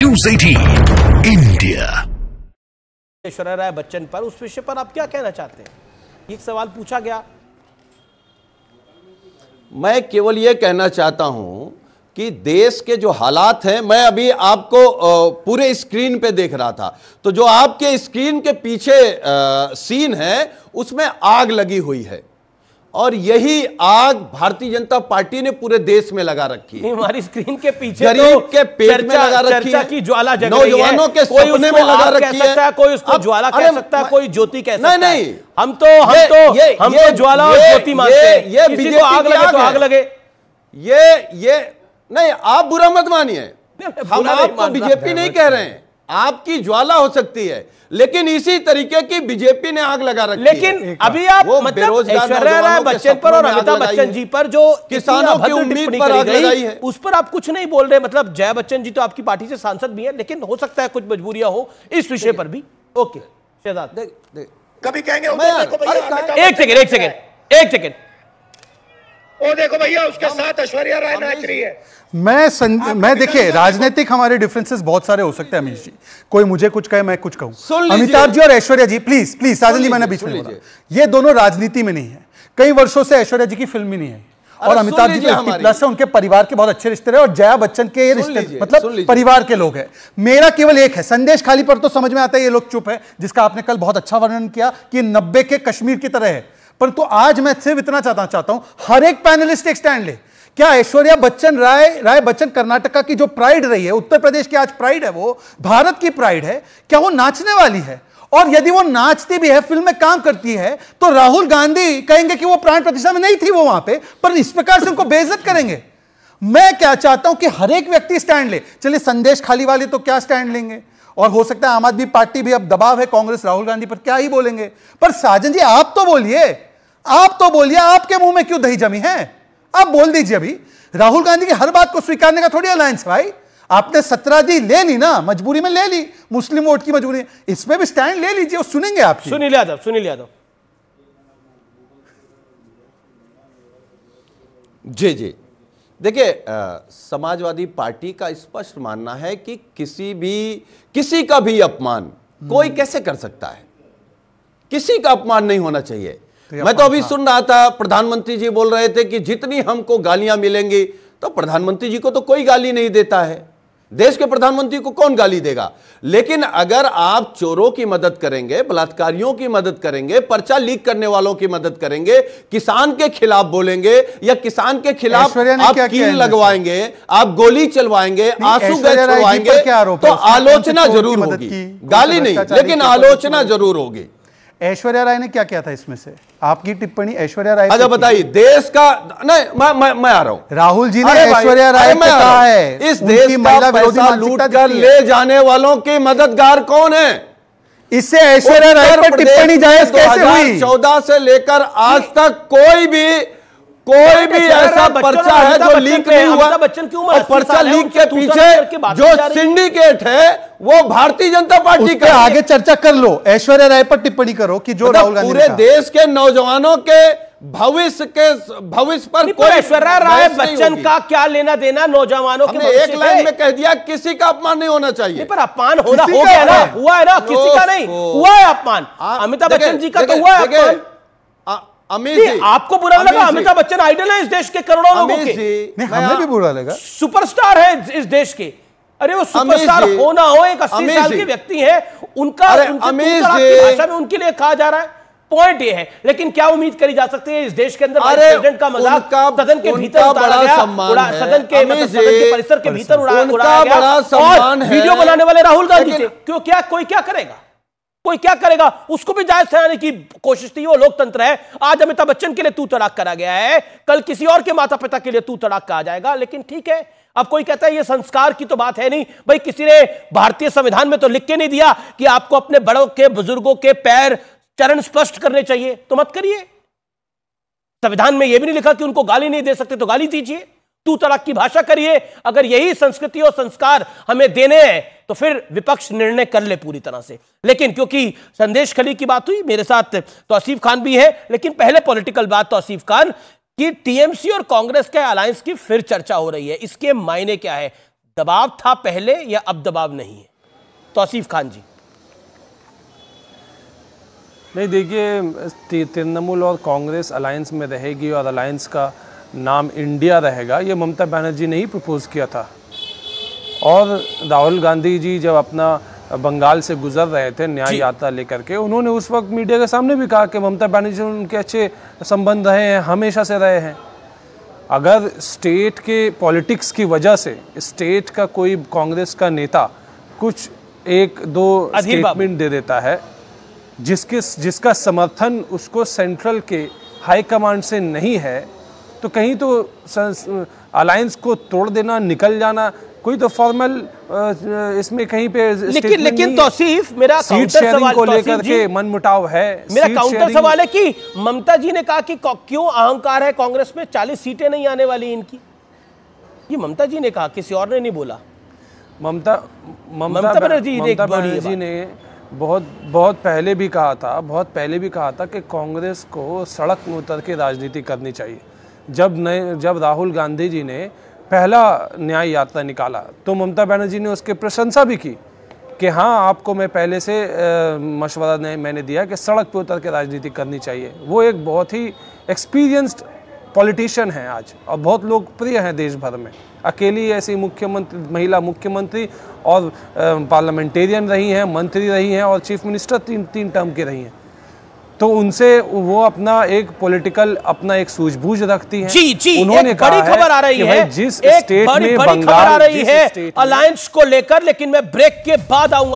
News 18 India. Aishwarya Rai Bachchan पर, उस विषय पर आप क्या कहना चाहते हैं? एक सवाल पूछा गया। मैं केवल यह कहना चाहता हूं कि देश के जो हालात हैं, मैं अभी आपको पूरे स्क्रीन पे देख रहा था, तो जो आपके स्क्रीन के पीछे सीन है उसमें आग लगी हुई है और यही आग भारतीय जनता पार्टी ने पूरे देश में लगा रखी है। हमारी स्क्रीन के पीछे गरीब के पेट में लगा रखी है, की ज्वाला जग रही है, नौजवानों के सपने में लगा रखी है। कोई उसको ज्वाला कह सकता है, कोई ज्योति कह सकता है। नहीं, हम तो ज्वाला और ज्योति मानते हैं। ये किसी को आग लगे तो आग लगे। ये नहीं, आप बुरा मत मानिए, हम आपको बीजेपी नहीं कह रहे हैं, आपकी ज्वाला हो सकती है, लेकिन इसी तरीके की बीजेपी ने आग लगा रखी है। लेकिन अभी आप मतलब ऐश्वर्या राय बच्चन पर और अमिताभ बच्चन जी पर जो किसानों की उम्मीद पर आग लगाई है, उस पर आप कुछ नहीं बोल रहे। मतलब जया बच्चन जी तो आपकी पार्टी से सांसद भी है, लेकिन हो सकता है कुछ मजबूरियां हो इस विषय पर भी। ओके शहजाद, कभी कहेंगे एक सेकेंड वो देखो भैया, उसके साथ ऐश्वर्या राय नाच रही है। मैं देखिए, राजनीतिक हमारे डिफरेंसेस बहुत सारे हो सकते हैं अमीश जी, कोई मुझे कुछ कहे मैं कुछ कहूं। अमिताभ जी और ऐश्वर्या जी, प्लीज प्लीज साजन जी, मैंने बीच में बोला, ये दोनों राजनीति में नहीं है। कई वर्षों से ऐश्वर्या जी की फिल्म ही नहीं है और अमिताभ जी प्लस है, उनके परिवार के बहुत अच्छे रिश्ते रहे और जया बच्चन के रिश्ते मतलब परिवार के लोग हैं। मेरा केवल एक है, संदेश खाली पर तो समझ में आता है ये लोग चुप है, जिसका आपने कल बहुत अच्छा वर्णन किया कि 90 के कश्मीर की तरह है। परंतु आज मैं सिर्फ इतना चाहता हूं, हर एक पैनलिस्ट एक स्टैंड ले। क्या ऐश्वर्या बच्चन राय बच्चन कर्नाटका की जो प्राइड रही है, उत्तर प्रदेश की आज प्राइड है, वो भारत की प्राइड है, क्या वो नाचने वाली है? और यदि वो नाचती भी है, फिल्म में काम करती है, तो राहुल गांधी कहेंगे कि वो प्राण प्रतिष्ठा में नहीं थी वो वहां पे, पर इस प्रकार से उनको बेइज्जत करेंगे। मैं क्या चाहता हूं कि हर एक व्यक्ति स्टैंड ले। चलिए, संदेश खाली वाले तो क्या स्टैंड लेंगे, और हो सकता है आम आदमी पार्टी भी, अब दबाव है कांग्रेस राहुल गांधी पर, क्या ही बोलेंगे। पर साजन जी आप तो बोलिए, आपके मुंह में क्यों दही जमी है? आप बोल दीजिए। अभी राहुल गांधी की हर बात को स्वीकारने का थोड़ी अलायंस भाई। आपने 17 दी ले ली ना, मजबूरी में ले ली, मुस्लिम वोट की मजबूरी, इसमें भी स्टैंड ले लीजिए, सुनेंगे आपकी। सुनील यादव जी देखिए, समाजवादी पार्टी का स्पष्ट मानना है कि किसी का भी अपमान कोई कैसे कर सकता है, किसी का अपमान नहीं होना चाहिए। मैं तो अभी सुन रहा था, प्रधानमंत्री जी बोल रहे थे कि जितनी हमको गालियां मिलेंगी, तो प्रधानमंत्री जी को तो कोई गाली नहीं देता है, देश के प्रधानमंत्री को कौन गाली देगा। लेकिन अगर आप चोरों की मदद करेंगे, बलात्कारियों की मदद करेंगे, पर्चा लीक करने वालों की मदद करेंगे, किसान के खिलाफ बोलेंगे या किसान के खिलाफ आप कील लगवाएंगे, आप गोली चलवाएंगे, आंसू गैस चलवाएंगे, तो आलोचना जरूर होगी, गाली नहीं, लेकिन आलोचना जरूर होगी। ऐश्वर्या राय ने क्या किया था इसमें से? आपकी टिप्पणी ऐश्वर्या राय। अच्छा बताइए, देश का नहीं, मैं आ रहा हूं। राहुल जी ने ऐश्वर्या राय को कहा है इस देश का पैसा लूट कर ले जाने वालों के मददगार कौन है? इससे ऐश्वर्या राय पर टिप्पणी जायज कैसे हुई? 2014 से लेकर आज तक कोई भी ऐसा पर्चा है जो लीक नहीं हुआ। और पर्चा लीक के पीछे जो सिंडिकेट है वो भारतीय जनता पार्टी का। आगे चर्चा कर लो, ऐश्वर्या राय पर टिप्पणी करो कि जो राहुल गांधी पूरे देश के नौजवानों के भविष्य पर कोई ऐश्वर्या राय बच्चन का क्या लेना देना नौजवानों के? एक लाइन में कह दिया, किसी का अपमान नहीं होना चाहिए। पर अपमान होना हो गया ना, हुआ है ना, किसी का नहीं हुआ है अपमान। अमिताभ बच्चन जी का तो हुआ है अपमान। आपको बुरा लगा? अमिताभ बच्चन आइडल है इस देश के करोड़ों लोगों के। हमें भी बुरा लगा। सुपरस्टार है इस देश के। अरे वो सुपरस्टार हो ना हो, एक 80 साल के व्यक्ति है, उनका भाषा में उनके लिए कहा जा रहा है। पॉइंट ये है, लेकिन क्या उम्मीद करी जा सकती है इस देश के अंदर प्रेसिडेंट का मजाक सदन के भीतर उड़ाया गया, सदन के परिसर के भीतर उड़ाया गया, और वीडियो बनाने वाले राहुल गांधी थे। क्यों? क्या कोई क्या करेगा? उसको भी जायज ठहराने की कोशिश थी। वो लोकतंत्र है। आज अमिताभ बच्चन के लिए तू तड़ाक करा गया है, कल किसी और के माता पिता के लिए तू तड़ाक कहा जाएगा। लेकिन ठीक है, अब कोई कहता है ये संस्कार की तो बात है नहीं भाई, किसी ने भारतीय संविधान में तो लिख के नहीं दिया कि आपको अपने बड़ों के, बुजुर्गों के पैर चरण स्पष्ट करने चाहिए, तो मत करिए। संविधान में यह भी नहीं लिखा कि उनको गाली नहीं दे सकते, तो गाली दीजिए, तू तड़ाक की भाषा करिए। अगर यही संस्कृति और संस्कार हमें देने हैं तो फिर विपक्ष निर्णय कर ले पूरी तरह से। लेकिन क्योंकि संदेश खली की बात हुई, मेरे साथ तौसीफ खान भी है, लेकिन पहले पॉलिटिकल बात तौसीफ खान कि टीएमसी और कांग्रेस के अलायंस की फिर चर्चा हो रही है, इसके मायने क्या है? दबाव था पहले या अब दबाव नहीं है? तौसीफ खान जी। नहीं, देखिए, तृणमूल और कांग्रेस अलायंस में रहेगी और अलायंस का नाम इंडिया रहेगा, ये ममता बनर्जी ने ही प्रपोज किया था। और राहुल गांधी जी जब अपना बंगाल से गुजर रहे थे न्याय यात्रा लेकर के, उन्होंने उस वक्त मीडिया के सामने भी कहा कि ममता बनर्जी उनके अच्छे संबंध रहे हैं, हमेशा से रहे हैं। अगर स्टेट के पॉलिटिक्स की वजह से स्टेट का कोई कांग्रेस का नेता कुछ एक दो स्टेटमेंट दे देता है जिसका समर्थन उसको सेंट्रल के हाई कमांड से नहीं है, तो कहीं तो अलायंस को तोड़ देना, निकल जाना, कोई तो फॉर्मल इसमें कहीं पे लेकिन तौसीफ, मेरा काउंटर सवाल को लेकर के मनमुटाव है। मेरा काउंटर सवाल है कि ममता जी ने कहा कि क्यों अहंकार है कांग्रेस में, 40 सीटें नहीं आने वाली इनकी, ये ममता जी ने कहा, किसी और ने नहीं बोला। ममता बनर्जी ने बहुत पहले भी कहा था कि कांग्रेस को सड़क में उतर के राजनीति करनी चाहिए। जब राहुल गांधी जी ने पहला न्याय यात्रा निकाला तो ममता बनर्जी ने उसकी प्रशंसा भी की कि हाँ, आपको मैं पहले से मशवरा मैंने दिया कि सड़क पे उतर के राजनीति करनी चाहिए। वो एक बहुत ही एक्सपीरियंस्ड पॉलिटिशियन हैं आज और बहुत लोकप्रिय हैं देश भर में। अकेली ऐसी महिला मुख्यमंत्री और पार्लियामेंटेरियन रही हैं, मंत्री रही हैं और चीफ मिनिस्टर तीन टर्म की रही हैं। तो उनसे वो अपना एक पॉलिटिकल अपना एक सूझबूझ रखती हैं। जी, उन्होंने एक बड़ी खबर आ रही है, जिस स्टेट में बंगाल अलायंस को लेकर, लेकिन मैं ब्रेक के बाद आऊंगा।